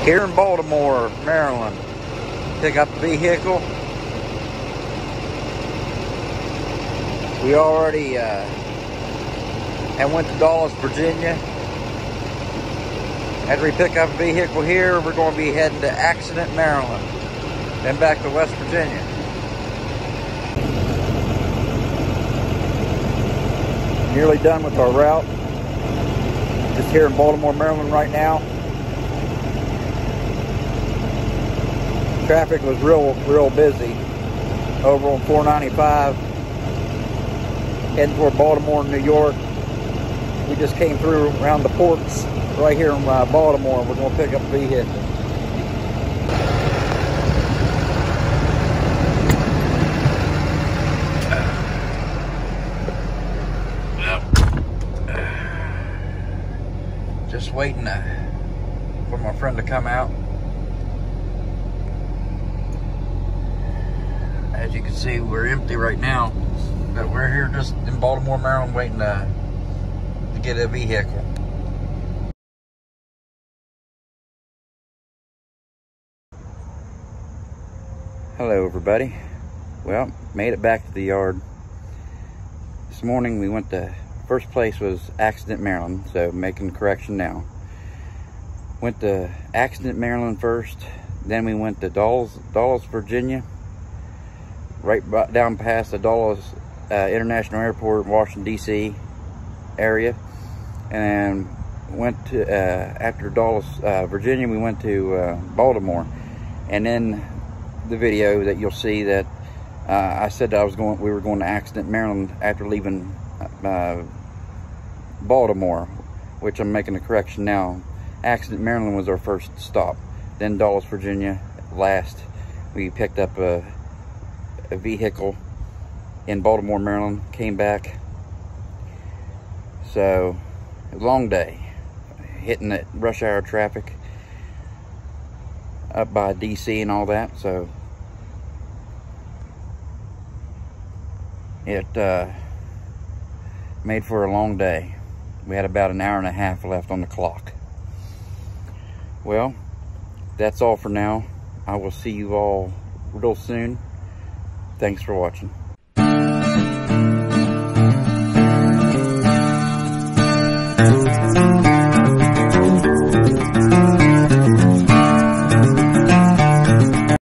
Here in Baltimore, Maryland, pick up a vehicle. We already went to Dulles, Virginia. After we pick up a vehicle here, we're going to be heading to Accident, Maryland, then back to West Virginia. Nearly done with our route. Just here in Baltimore, Maryland right now. Traffic was real busy over on 495 heading toward Baltimore, New York. We just came through around the ports right here in Baltimore. We're going to pick up a vehicle. Just waiting for my friend to come out. As you can see, we're empty right now, but we're here just in Baltimore, Maryland, waiting to get a vehicle. Hello, everybody. Well, made it back to the yard. This morning we went to, first place was Accident, Maryland, so making the correction now. Went to Accident, Maryland first, then we went to Dulles, Virginia, right down past the Dulles International Airport, Washington, D.C. area. And went to, after Dulles, Virginia, we went to Baltimore. And then the video that you'll see that I said that we were going to Accident, Maryland after leaving Baltimore, which I'm making a correction now. Accident, Maryland was our first stop. Then Dulles, Virginia, last. We picked up a vehicle in Baltimore, Maryland, came back. So, a long day, hitting that rush hour traffic up by DC and all that. So, it made for a long day. We had about an hour and a half left on the clock. Well, that's all for now. I will see you all real soon. Thanks for watching.